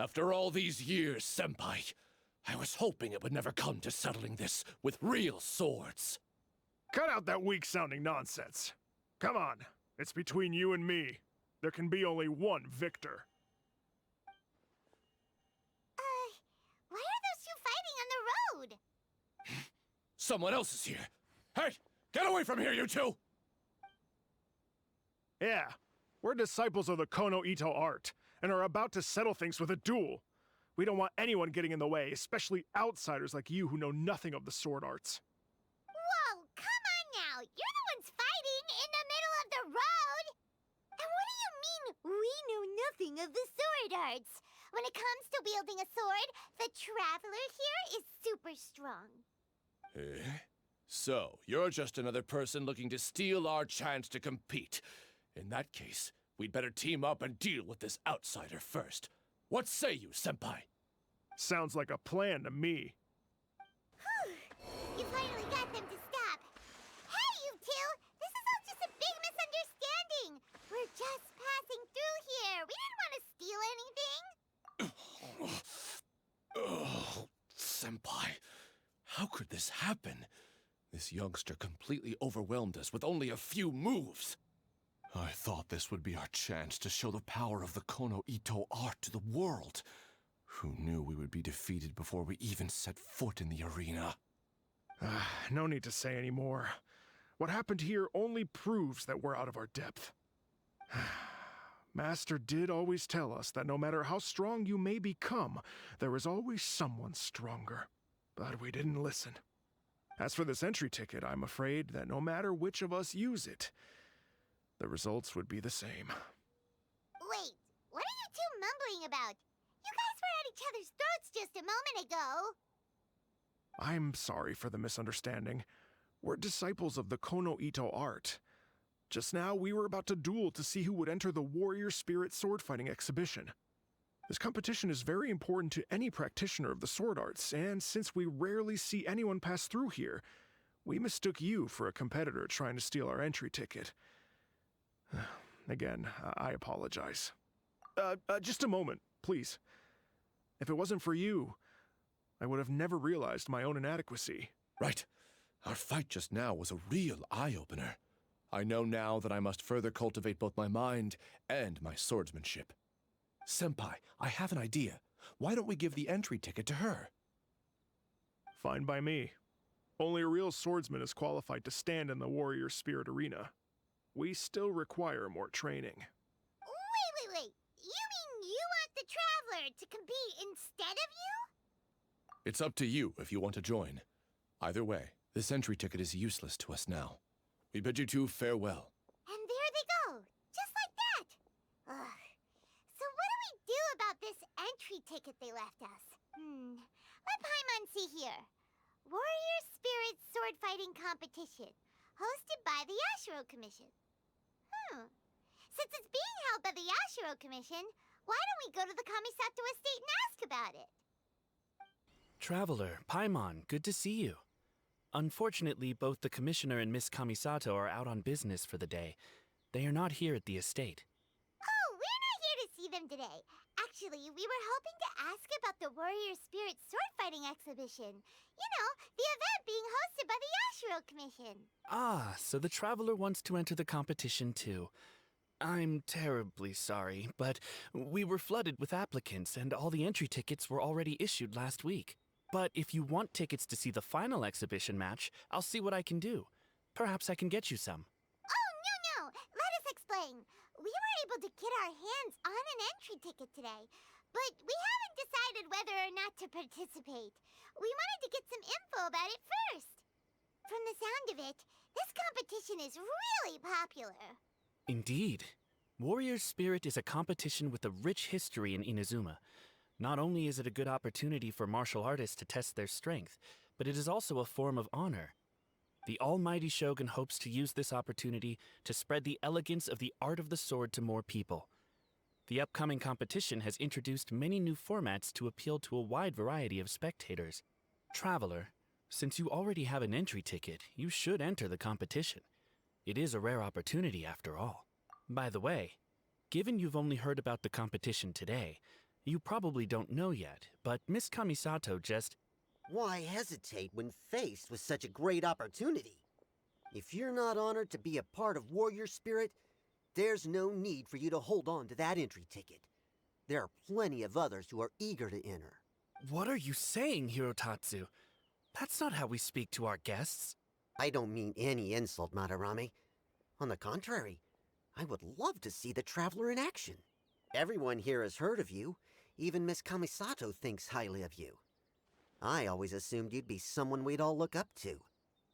After all these years, Senpai, I was hoping it would never come to settling this with real swords. Cut out that weak-sounding nonsense. Come on, it's between you and me. There can be only one victor. Why are those two fighting on the road? Someone else is here. Hey, get away from here, you two! Yeah, we're disciples of the Kono Ito art, and are about to settle things with a duel. We don't want anyone getting in the way, especially outsiders like you who know nothing of the sword arts. Whoa, come on now! You're the ones fighting in the middle of the road! And what do you mean, we know nothing of the sword arts? When it comes to wielding a sword, the traveler here is super strong. Eh? So, you're just another person looking to steal our chance to compete. In that case, we'd better team up and deal with this outsider first. What say you, Senpai? Sounds like a plan to me. You finally got them to stop. Hey, you two! This is all just a big misunderstanding. We're just passing through here. We didn't want to steal anything. Oh, Senpai, how could this happen? This youngster completely overwhelmed us with only a few moves. I thought this would be our chance to show the power of the Kono Ito art to the world. Who knew we would be defeated before we even set foot in the arena? No need to say any more. What happened here only proves that we're out of our depth. Master did always tell us that no matter how strong you may become, there is always someone stronger. But we didn't listen. As for this entry ticket, I'm afraid that no matter which of us use it, the results would be the same. Wait, what are you two mumbling about? You guys were at each other's throats just a moment ago. I'm sorry for the misunderstanding. We're disciples of the Kono Ito art. Just now, we were about to duel to see who would enter the Warrior Spirit sword-fighting exhibition. This competition is very important to any practitioner of the sword arts, and since we rarely see anyone pass through here, we mistook you for a competitor trying to steal our entry ticket. Again, I apologize. Just a moment, please. If it wasn't for you, I would have never realized my own inadequacy. Right. Our fight just now was a real eye-opener. I know now that I must further cultivate both my mind and my swordsmanship. Senpai, I have an idea. Why don't we give the entry ticket to her? Fine by me. Only a real swordsman is qualified to stand in the Warrior Spirit arena. We still require more training. Wait. You mean you want the traveler to compete instead of you? It's up to you if you want to join. Either way, this entry ticket is useless to us now. We bid you two farewell. And there they go, just like that. Ugh. So what do we do about this entry ticket they left us? Let Paimon see here. Warrior Spirit Sword Fighting Competition, hosted by the Yashiro Commission. Since it's being held by the Yashiro Commission, why don't we go to the Kamisato estate and ask about it? Traveler, Paimon, good to see you. Unfortunately, both the Commissioner and Miss Kamisato are out on business for the day. They are not here at the estate. Oh, we're not here to see them today. Actually, we were hoping to ask about the Warrior Spirit Sword Fighting Exhibition. You know, the event being hosted by the Yashiro Commission. Ah, so the traveler wants to enter the competition too. I'm terribly sorry, but we were flooded with applicants and all the entry tickets were already issued last week. But if you want tickets to see the final exhibition match, I'll see what I can do. Perhaps I can get you some. Oh, no. Let us explain. We were able to get our hands on an entry ticket today, but we haven't decided whether or not to participate. We wanted to get some info about it first. From the sound of it, this competition is really popular. Indeed. Warrior Spirit is a competition with a rich history in Inazuma. Not only is it a good opportunity for martial artists to test their strength, but it is also a form of honor. The almighty Shogun hopes to use this opportunity to spread the elegance of the art of the sword to more people. The upcoming competition has introduced many new formats to appeal to a wide variety of spectators. Traveler, since you already have an entry ticket, you should enter the competition. It is a rare opportunity after all. By the way, given you've only heard about the competition today, You probably don't know yet, but Miss Kamisato just... Why hesitate when faced with such a great opportunity? If you're not honored to be a part of Warrior Spirit, there's no need for you to hold on to that entry ticket. There are plenty of others who are eager to enter. What are you saying, Hirotatsu? That's not how we speak to our guests. I don't mean any insult, Madarame. On the contrary, I would love to see the Traveler in action. Everyone here has heard of you. Even Miss Kamisato thinks highly of you. I always assumed you'd be someone we'd all look up to.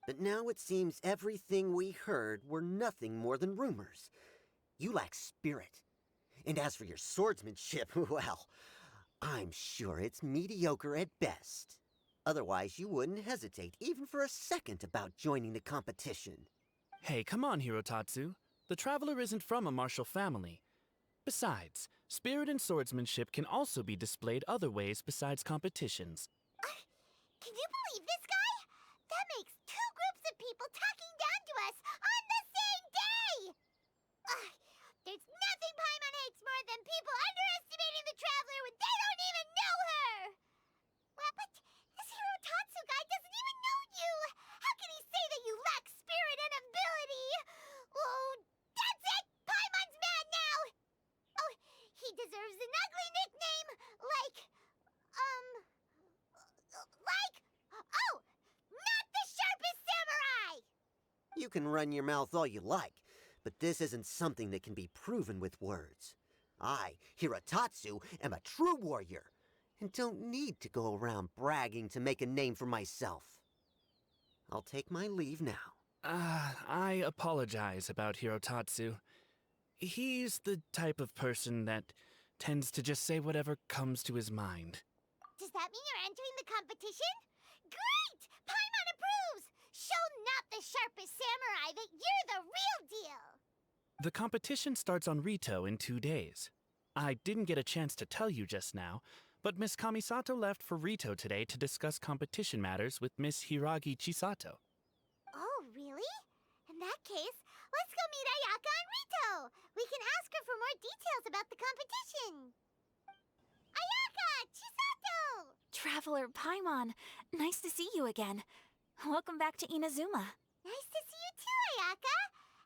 But now it seems everything we heard were nothing more than rumors. You lack spirit. And as for your swordsmanship, well, I'm sure it's mediocre at best. Otherwise, you wouldn't hesitate even for a second about joining the competition. Hey, come on, Hirotatsu. The Traveler isn't from a martial family. Besides, spirit and swordsmanship can also be displayed other ways besides competitions. Can you believe this guy? That makes two groups of people talking down to us on the same day! There's nothing Paimon hates more than people underestimating the Traveler when they don't even know her! Well, but this Hirotatsu guy doesn't even know you! How can he say that you lack spirit and ability? Oh, that's it! Paimon's mad now! Oh, he deserves an ugly nickname like, oh, not the sharpest samurai! You can run your mouth all you like, but this isn't something that can be proven with words. I, Hirotatsu, am a true warrior, and don't need to go around bragging to make a name for myself. I'll take my leave now. I apologize about Hirotatsu. He's the type of person that tends to just say whatever comes to his mind. Does that mean you're entering the competition? Great! Paimon approves! Show not the sharpest samurai that you're the real deal! The competition starts on Rito in 2 days. I didn't get a chance to tell you just now, but Miss Kamisato left for Rito today to discuss competition matters with Miss Hiragi Chisato. Oh, really? In that case, let's go meet Ayaka and Rito! We can ask her for more details about the competition! Ayaka! Chisato! Traveler Paimon, nice to see you again. Welcome back to Inazuma. Nice to see you too, Ayaka!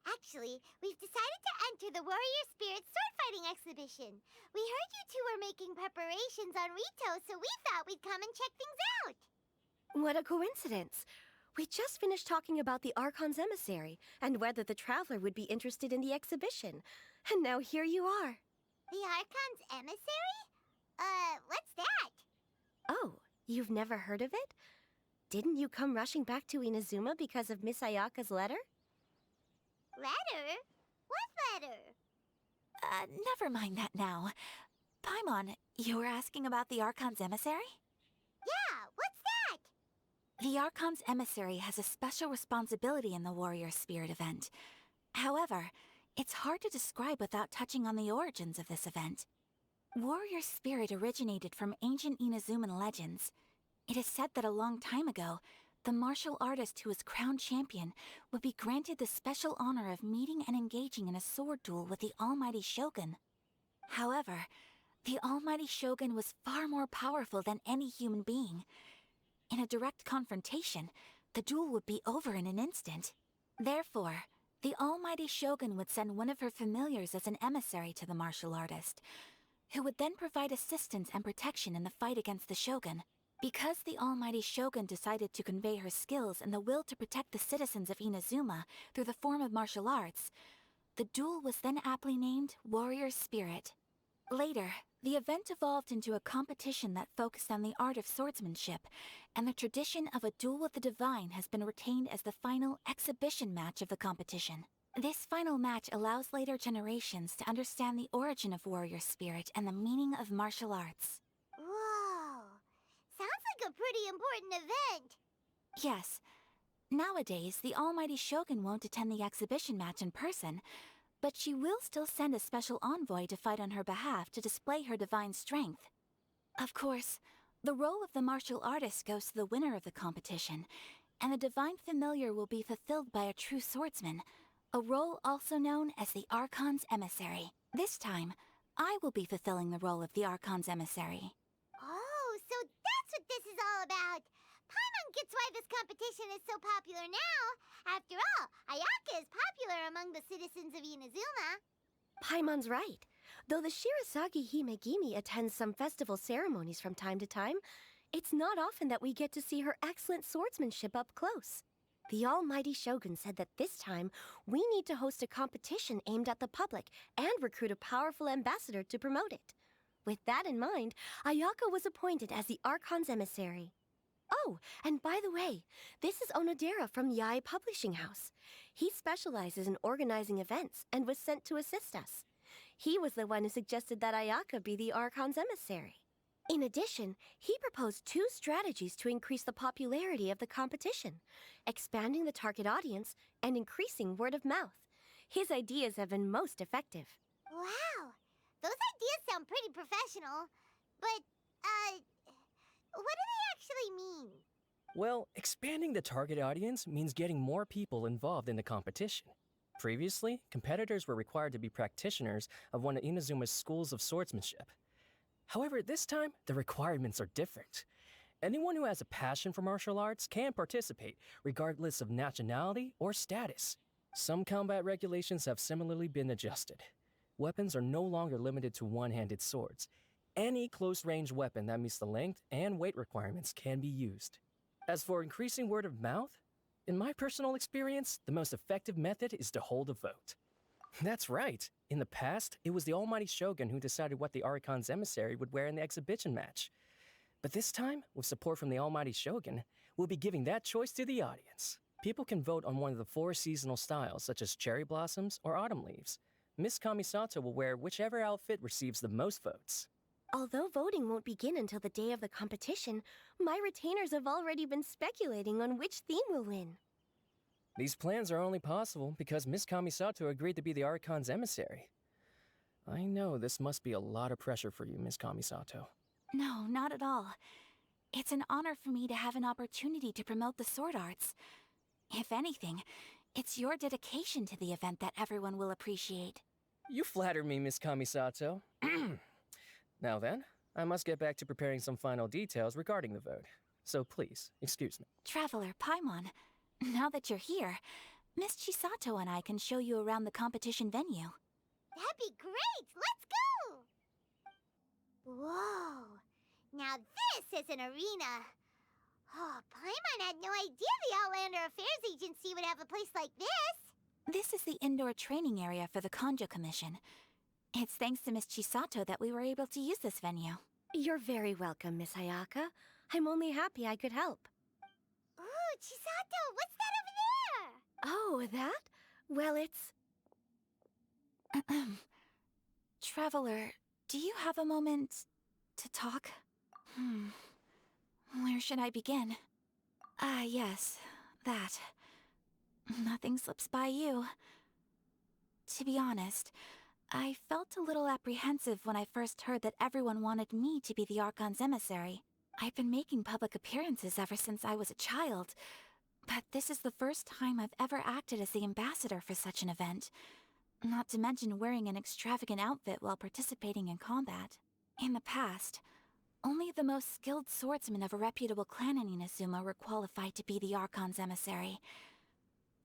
Actually, we've decided to enter the Warrior Spirit sword fighting exhibition. We heard you two were making preparations on Rito, so we thought we'd come and check things out. What a coincidence. We just finished talking about the Archon's emissary and whether the Traveler would be interested in the exhibition. And now here you are. The Archon's emissary? What's that? Oh, you've never heard of it? Didn't you come rushing back to Inazuma because of Miss Ayaka's letter? Letter? What letter? Never mind that now. Paimon, you were asking about the Archon's emissary? Yeah, what's that? The Archon's emissary has a special responsibility in the Warrior Spirit event. However, it's hard to describe without touching on the origins of this event. Warrior Spirit originated from ancient Inazuman legends. It is said that a long time ago, the martial artist who was crowned champion would be granted the special honor of meeting and engaging in a sword duel with the Almighty Shogun. However, the Almighty Shogun was far more powerful than any human being. In a direct confrontation, the duel would be over in an instant. Therefore, the Almighty Shogun would send one of her familiars as an emissary to the martial artist, who would then provide assistance and protection in the fight against the Shogun. Because the Almighty Shogun decided to convey her skills and the will to protect the citizens of Inazuma through the form of martial arts, the duel was then aptly named Warrior Spirit. Later, the event evolved into a competition that focused on the art of swordsmanship, and the tradition of a duel with the divine has been retained as the final exhibition match of the competition. This final match allows later generations to understand the origin of Warrior Spirit and the meaning of martial arts. Whoa! Sounds like a pretty important event. Yes. Nowadays, the Almighty Shogun won't attend the exhibition match in person, but she will still send a special envoy to fight on her behalf to display her divine strength. Of course, the role of the martial artist goes to the winner of the competition, and the divine familiar will be fulfilled by a true swordsman, a role also known as the Archon's emissary. This time, I will be fulfilling the role of the Archon's emissary. Oh, so that's what this is all about. Paimon gets why this competition is so popular now. After all, Ayaka is popular among the citizens of Inazuma. Paimon's right. Though the Shirasagi Himegimi attends some festival ceremonies from time to time, it's not often that we get to see her excellent swordsmanship up close. The almighty Shogun said that this time, we need to host a competition aimed at the public and recruit a powerful ambassador to promote it. With that in mind, Ayaka was appointed as the Archon's emissary. Oh, and by the way, this is Onodera from Yae Publishing House. He specializes in organizing events and was sent to assist us. He was the one who suggested that Ayaka be the Archon's emissary. In addition, he proposed 2 strategies to increase the popularity of the competition: expanding the target audience and increasing word of mouth. His ideas have been most effective. Wow, those ideas sound pretty professional. But, what do they actually mean? Well, expanding the target audience means getting more people involved in the competition. Previously, competitors were required to be practitioners of one of Inazuma's schools of swordsmanship. However, this time, the requirements are different. Anyone who has a passion for martial arts can participate, regardless of nationality or status. Some combat regulations have similarly been adjusted. Weapons are no longer limited to one-handed swords. Any close-range weapon that meets the length and weight requirements can be used. As for increasing word of mouth, in my personal experience, the most effective method is to hold a vote. That's right. In the past, it was the almighty Shogun who decided what the Archon's emissary would wear in the exhibition match. But this time, with support from the almighty Shogun, we'll be giving that choice to the audience. People can vote on one of the 4 seasonal styles, such as cherry blossoms or autumn leaves. Miss Kamisato will wear whichever outfit receives the most votes. Although voting won't begin until the day of the competition, my retainers have already been speculating on which theme will win. These plans are only possible because Miss Kamisato agreed to be the Archon's emissary. I know this must be a lot of pressure for you, Miss Kamisato. No, not at all. It's an honor for me to have an opportunity to promote the sword arts. If anything, it's your dedication to the event that everyone will appreciate. You flatter me, Miss Kamisato. Now then, I must get back to preparing some final details regarding the vote. So please, excuse me. Traveler Paimon, now that you're here, Miss Chisato and I can show you around the competition venue. That'd be great! Let's go! Whoa! Now this is an arena! Oh, Paimon had no idea the Outlander Affairs Agency would have a place like this! This is the indoor training area for the Konjo Commission. It's thanks to Miss Chisato that we were able to use this venue. You're very welcome, Miss Ayaka. I'm only happy I could help. Ooh, Chisato, what's that over there? Oh, that? Well, it's... Traveler, do you have a moment to talk? Where should I begin? Yes, that. Nothing slips by you. To be honest, I felt a little apprehensive when I first heard that everyone wanted me to be the Archon's emissary. I've been making public appearances ever since I was a child, but this is the first time I've ever acted as the ambassador for such an event. Not to mention wearing an extravagant outfit while participating in combat. In the past, only the most skilled swordsmen of a reputable clan in Inazuma were qualified to be the Archon's emissary.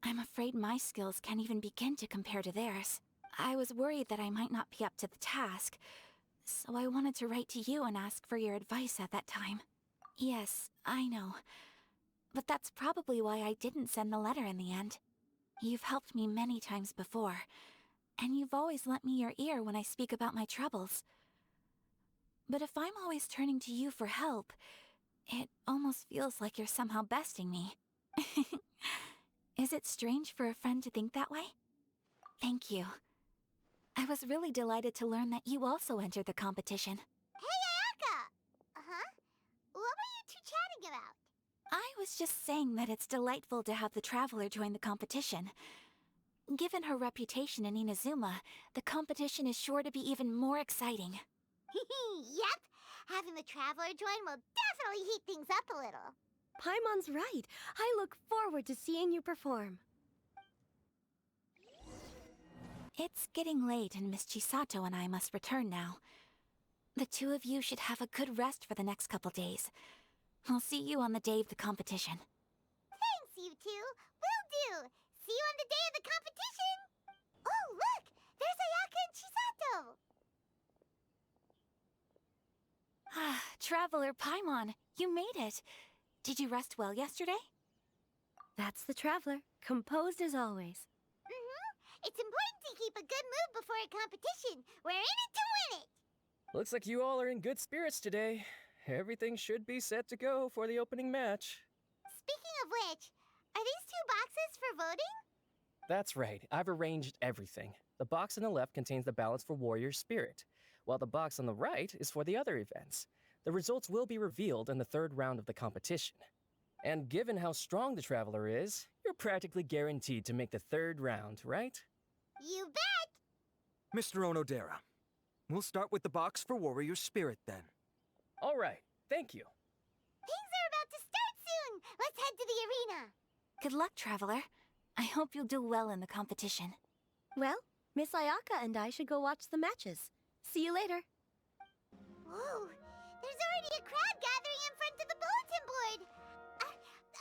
I'm afraid my skills can't even begin to compare to theirs. I was worried that I might not be up to the task, so I wanted to write to you and ask for your advice at that time. Yes, I know. But that's probably why I didn't send the letter in the end. You've helped me many times before, and you've always lent me your ear when I speak about my troubles. But if I'm always turning to you for help, it almost feels like you're somehow besting me. Is it strange for a friend to think that way? Thank you. I was really delighted to learn that you also entered the competition. Hey, Ayaka! Uh-huh? What were you two chatting about? I was just saying that it's delightful to have the Traveler join the competition. Given her reputation in Inazuma, the competition is sure to be even more exciting. Yep! Having the Traveler join will definitely heat things up a little. Paimon's right. I look forward to seeing you perform. It's getting late and Miss Chisato and I must return now. The two of you should have a good rest for the next couple days. I'll see you on the day of the competition. Thanks, you two. Will do. See you on the day of the competition. Oh, look! There's Ayaka and Chisato. Ah, Traveler Paimon, you made it. Did you rest well yesterday? That's the Traveler, composed as always. It's important to keep a good mood before a competition. We're in it to win it. Looks like you all are in good spirits today. Everything should be set to go for the opening match. Speaking of which, are these two boxes for voting? That's right, I've arranged everything. The box on the left contains the ballots for Warrior Spirit, while the box on the right is for the other events. The results will be revealed in the third round of the competition. And given how strong the Traveler is, you're practically guaranteed to make the third round, right? You bet! Mr. Onodera, we'll start with the box for Warrior Spirit then. All right, thank you. Things are about to start soon. Let's head to the arena. Good luck, Traveler. I hope you'll do well in the competition. Well, Miss Ayaka and I should go watch the matches. See you later. Whoa, there's already a crowd gathering in front of the bulletin board.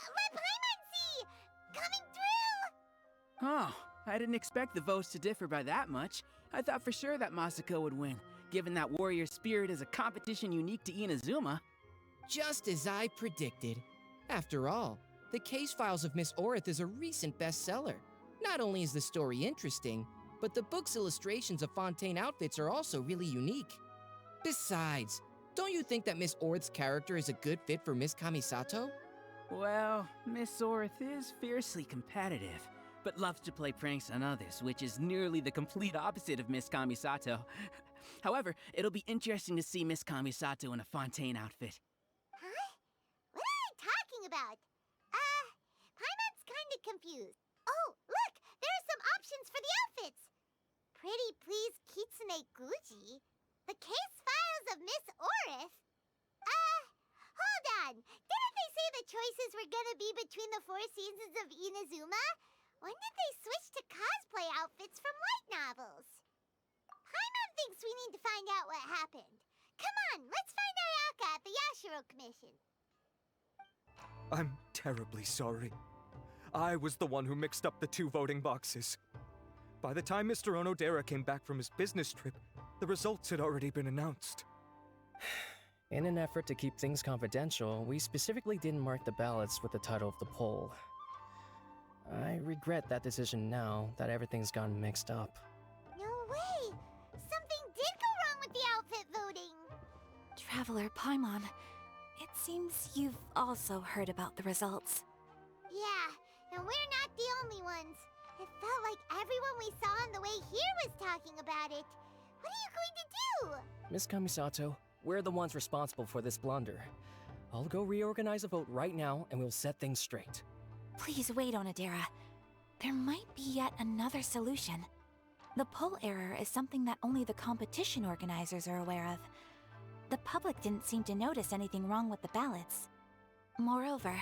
Let Paimon see! Coming through! Oh, I didn't expect the votes to differ by that much. I thought for sure that Masako would win, given that Warrior Spirit is a competition unique to Inazuma. Just as I predicted. After all, the case files of Miss Orith is a recent bestseller. Not only is the story interesting, but the book's illustrations of Fontaine outfits are also really unique. Besides, don't you think that Miss Orith's character is a good fit for Miss Kamisato? Well, Miss Orith is fiercely competitive, but loves to play pranks on others, which is nearly the complete opposite of Miss Kamisato. However, it'll be interesting to see Miss Kamisato in a Fontaine outfit. Huh? What are they talking about? Paimon's kinda confused. Oh, look! There are some options for the outfits! Pretty please Kitsune Guji? The case files of Miss Orith? Hold on! Didn't they say the choices were gonna be between the four seasons of Inazuma? When did they switch to cosplay outfits from light novels? Paimon thinks we need to find out what happened. Come on, let's find Ayaka at the Yashiro Commission. I'm terribly sorry. I was the one who mixed up the two voting boxes. By the time Mr. Onodera came back from his business trip, the results had already been announced. In an effort to keep things confidential, we specifically didn't mark the ballots with the title of the poll. I regret that decision now that everything's gone mixed up. No way! Something did go wrong with the outfit voting! Traveler Paimon, it seems you've also heard about the results. Yeah, and we're not the only ones. It felt like everyone we saw on the way here was talking about it. What are you going to do? Miss Kamisato, we're the ones responsible for this blunder. I'll go reorganize a vote right now and we'll set things straight. Please wait, Onodera. There might be yet another solution. The poll error is something that only the competition organizers are aware of. The public didn't seem to notice anything wrong with the ballots. Moreover,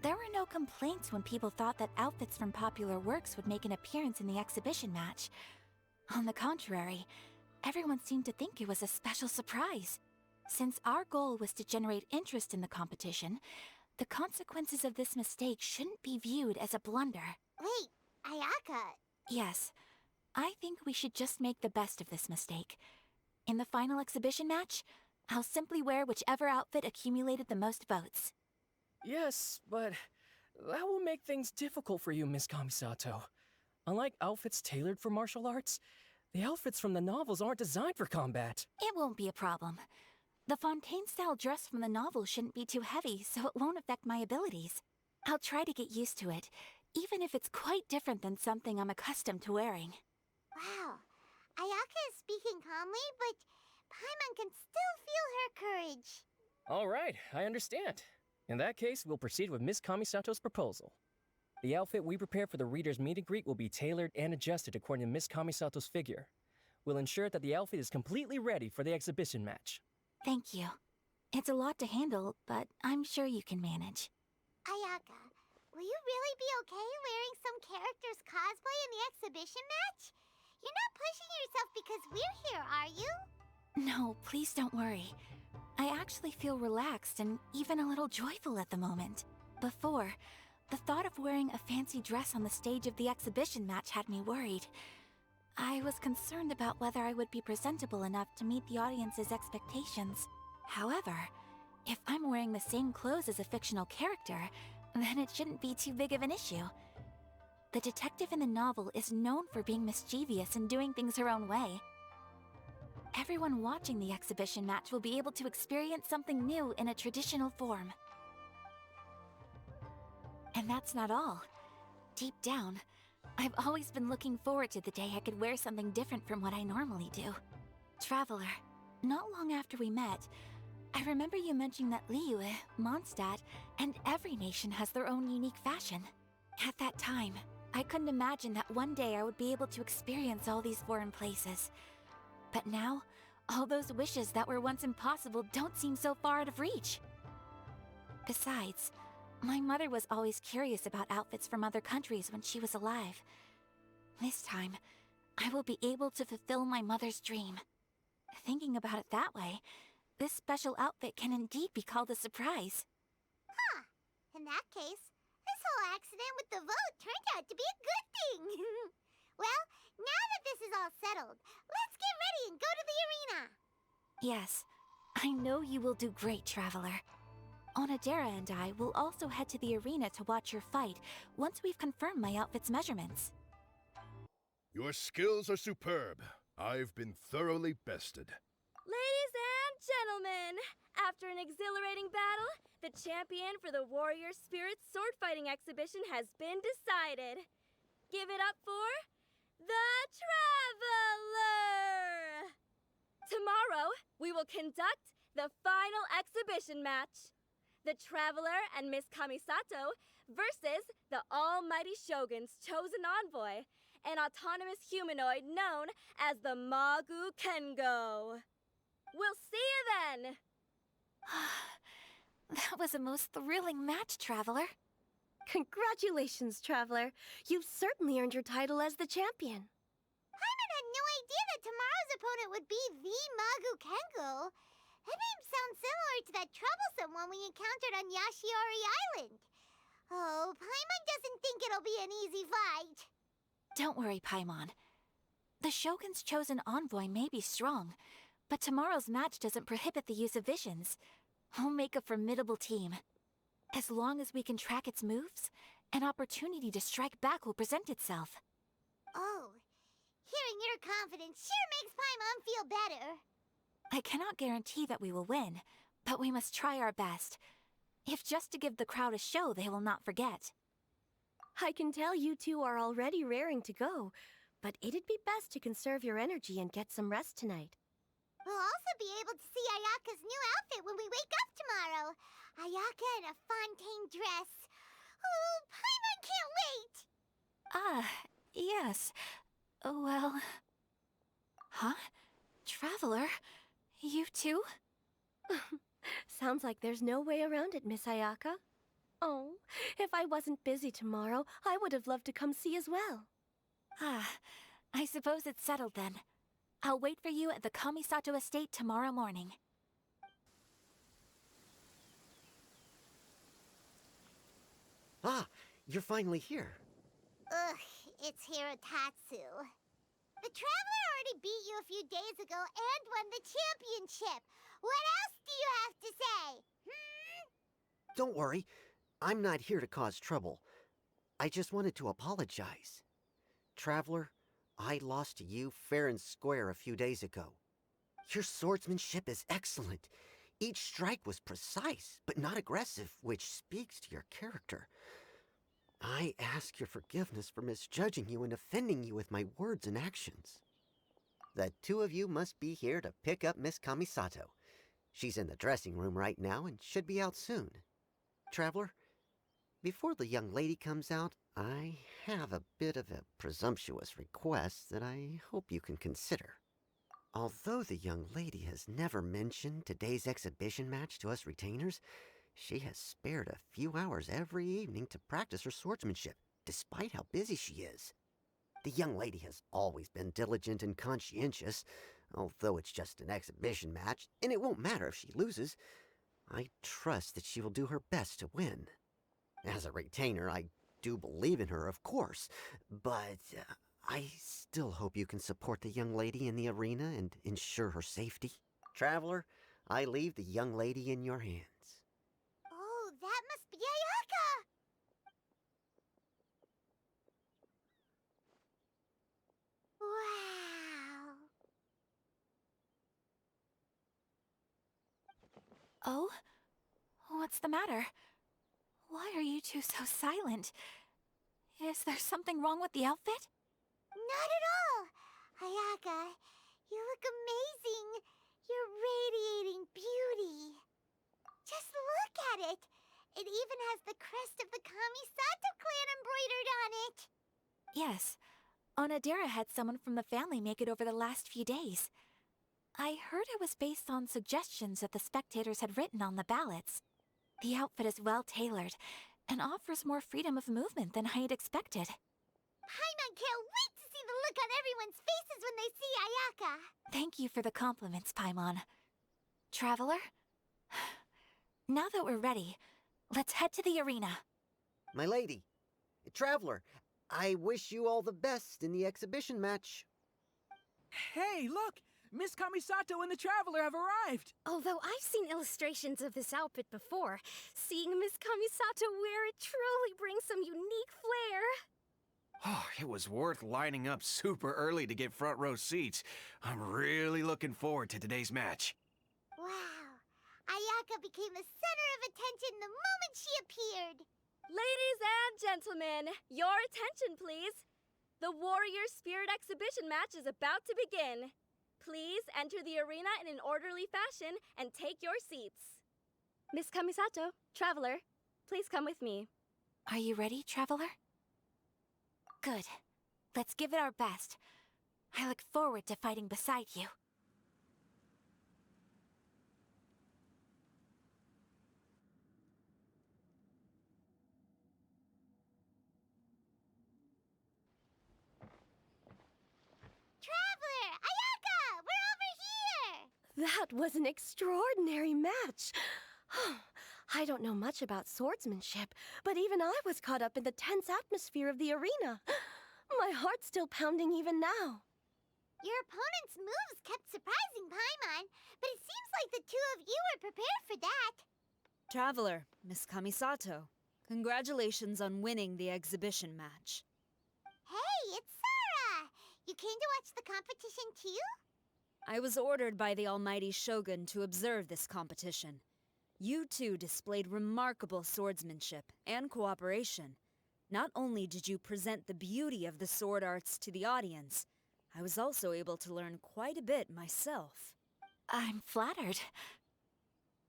there were no complaints when people thought that outfits from popular works would make an appearance in the exhibition match. On the contrary, everyone seemed to think it was a special surprise. Since our goal was to generate interest in the competition, the consequences of this mistake shouldn't be viewed as a blunder. Wait, Ayaka. Yes, I think we should just make the best of this mistake. In the final exhibition match, I'll simply wear whichever outfit accumulated the most votes. Yes, but that will make things difficult for you, Miss Kamisato. Unlike outfits tailored for martial arts, the outfits from the novels aren't designed for combat. It won't be a problem. The Fontaine-style dress from the novel shouldn't be too heavy, so it won't affect my abilities. I'll try to get used to it, even if it's quite different than something I'm accustomed to wearing. Wow. Ayaka is speaking calmly, but Paimon can still feel her courage. All right, I understand. In that case, we'll proceed with Miss Kamisato's proposal. The outfit we prepare for the reader's meet and greet will be tailored and adjusted according to Miss Kamisato's figure. We'll ensure that the outfit is completely ready for the exhibition match. Thank you. It's a lot to handle, but I'm sure you can manage. Ayaka, will you really be okay wearing some character's cosplay in the exhibition match? You're not pushing yourself because we're here, are you? No, please don't worry. I actually feel relaxed and even a little joyful at the moment. Before, the thought of wearing a fancy dress on the stage of the exhibition match had me worried. I was concerned about whether I would be presentable enough to meet the audience's expectations. However, if I'm wearing the same clothes as a fictional character, then it shouldn't be too big of an issue. The detective in the novel is known for being mischievous and doing things her own way. Everyone watching the exhibition match will be able to experience something new in a traditional form. And that's not all. Deep down, I've always been looking forward to the day I could wear something different from what I normally do. Traveler, not long after we met, I remember you mentioning that Liyue, Mondstadt, and every nation has their own unique fashion. At that time, I couldn't imagine that one day I would be able to experience all these foreign places. But now, all those wishes that were once impossible don't seem so far out of reach. Besides, my mother was always curious about outfits from other countries when she was alive. This time, I will be able to fulfill my mother's dream. Thinking about it that way, this special outfit can indeed be called a surprise. Huh. In that case, this whole accident with the vote turned out to be a good thing. Well, now that this is all settled, let's get ready and go to the arena. Yes, I know you will do great, Traveler. Onodera and I will also head to the arena to watch your fight once we've confirmed my outfit's measurements. Your skills are superb. I've been thoroughly bested. Ladies and gentlemen, after an exhilarating battle, the champion for the Warrior Spirit sword fighting exhibition has been decided. Give it up for the Traveler! Tomorrow, we will conduct the final exhibition match. The Traveler and Miss Kamisato versus the almighty Shogun's chosen envoy, an autonomous humanoid known as the Maguu Kenki. We'll see you then! That was a most thrilling match, Traveler. Congratulations, Traveler. You've certainly earned your title as the champion. Paimon had no idea that tomorrow's opponent would be the Maguu Kenki. That name sounds similar to that troublesome one we encountered on Yashiori Island. Oh, Paimon doesn't think it'll be an easy fight. Don't worry, Paimon. The Shogun's chosen envoy may be strong, but tomorrow's match doesn't prohibit the use of visions. We'll make a formidable team. As long as we can track its moves, an opportunity to strike back will present itself. Oh, hearing your confidence sure makes Paimon feel better. I cannot guarantee that we will win, but we must try our best. If just to give the crowd a show they will not forget. I can tell you two are already raring to go, but it'd be best to conserve your energy and get some rest tonight. We'll also be able to see Ayaka's new outfit when we wake up tomorrow. Ayaka in a Fontaine dress. Oh, Paimon can't wait! Ah, yes. Well... Huh? Traveler? You too? Sounds like there's no way around it, Miss Ayaka. Oh, if I wasn't busy tomorrow, I would have loved to come see as well. Ah, I suppose it's settled then. I'll wait for you at the Kamisato estate tomorrow morning. Ah, you're finally here. Ugh, it's Hirotatsu. The Traveler already beat you a few days ago and won the championship. What else do you have to say? Don't worry, I'm not here to cause trouble. I just wanted to apologize. Traveler, I lost to you fair and square a few days ago. Your swordsmanship is excellent. Each strike was precise, but not aggressive, which speaks to your character. I ask your forgiveness for misjudging you and offending you with my words and actions. The two of you must be here to pick up Miss Kamisato. She's in the dressing room right now and should be out soon. Traveler, before the young lady comes out, I have a bit of a presumptuous request that I hope you can consider. Although the young lady has never mentioned today's exhibition match to us retainers, she has spared a few hours every evening to practice her swordsmanship, despite how busy she is. The young lady has always been diligent and conscientious, although it's just an exhibition match, and it won't matter if she loses. I trust that she will do her best to win. As a retainer, I do believe in her, of course, but I still hope you can support the young lady in the arena and ensure her safety. Traveler, I leave the young lady in your hands. Oh, that must be Ayaka! Wow. Oh? What's the matter? Why are you two so silent? Is there something wrong with the outfit? Not at all! Ayaka, you look amazing! You're radiating beauty! Just look at it! It even has the crest of the Kamisato clan embroidered on it! Yes. Onodera had someone from the family make it over the last few days. I heard it was based on suggestions that the spectators had written on the ballots. The outfit is well tailored and offers more freedom of movement than I had expected. Paimon can't wait to see the look on everyone's faces when they see Ayaka! Thank you for the compliments, Paimon. Traveler? Now that we're ready, let's head to the arena. My lady, Traveler, I wish you all the best in the exhibition match. Hey, look! Miss Kamisato and the Traveler have arrived! Although I've seen illustrations of this outfit before, seeing Miss Kamisato wear it truly brings some unique flair. Oh, it was worth lining up super early to get front row seats. I'm really looking forward to today's match. Wow! Ayaka became the center of attention the moment she appeared! Ladies and gentlemen, your attention, please. The Warrior Spirit Exhibition match is about to begin. Please enter the arena in an orderly fashion and take your seats. Miss Kamisato, Traveler, please come with me. Are you ready, Traveler? Good. Let's give it our best. I look forward to fighting beside you. Traveler! Ayaka! We're over here! That was an extraordinary match. I don't know much about swordsmanship, but even I was caught up in the tense atmosphere of the arena. My heart's still pounding even now. Your opponent's moves kept surprising Paimon, but it seems like the two of you were prepared for that. Traveler, Miss Kamisato, congratulations on winning the exhibition match. Hey, it's Sora! You came to watch the competition too? I was ordered by the almighty Shogun to observe this competition. You two displayed remarkable swordsmanship and cooperation. Not only did you present the beauty of the sword arts to the audience, I was also able to learn quite a bit myself. I'm flattered.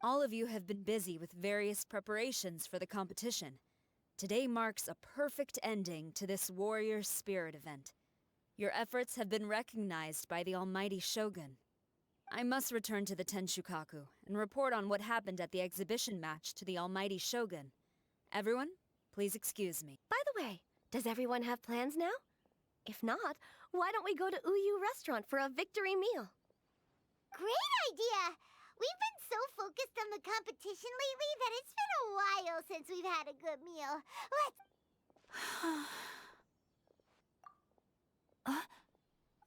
All of you have been busy with various preparations for the competition. Today marks a perfect ending to this Warrior Spirit event. Your efforts have been recognized by the almighty Shogun. I must return to the Tenshukaku and report on what happened at the exhibition match to the almighty Shogun. Everyone, please excuse me. By the way, does everyone have plans now? If not, why don't we go to Uyu Restaurant for a victory meal? Great idea! We've been so focused on the competition lately that it's been a while since we've had a good meal.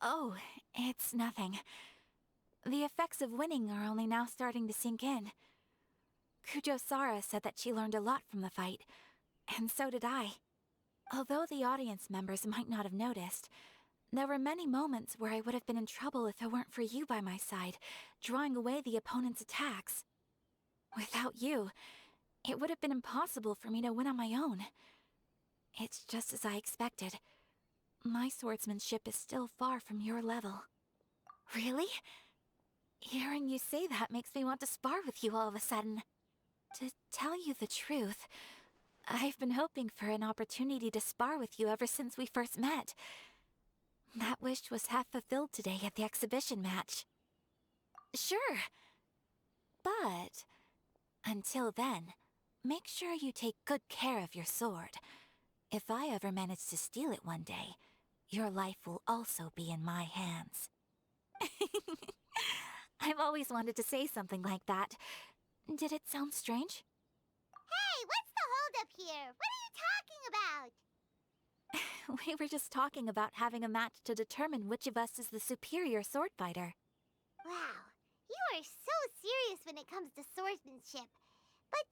Oh, it's nothing. The effects of winning are only now starting to sink in. Kujo-Sara said that she learned a lot from the fight, and so did I. Although the audience members might not have noticed, there were many moments where I would have been in trouble if it weren't for you by my side, drawing away the opponent's attacks. Without you, it would have been impossible for me to win on my own. It's just as I expected. My swordsmanship is still far from your level. Really? Hearing you say that makes me want to spar with you all of a sudden. To tell you the truth, I've been hoping for an opportunity to spar with you ever since we first met. That wish was half fulfilled today at the exhibition match. Sure. But until then, make sure you take good care of your sword. If I ever manage to steal it one day, your life will also be in my hands. I've always wanted to say something like that. Did it sound strange? Hey, what's the holdup here? What are you talking about? We were just talking about having a match to determine which of us is the superior sword fighter. Wow, you are so serious when it comes to swordsmanship. But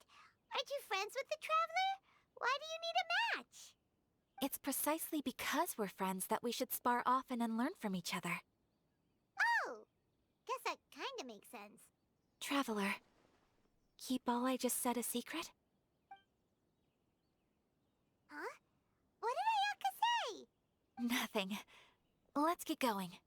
aren't you friends with the Traveler? Why do you need a match? It's precisely because we're friends that we should spar often and learn from each other. Oh, guess that kinda makes sense. Traveler, keep all I just said a secret? Huh? What did Ayaka say? Nothing. Let's get going.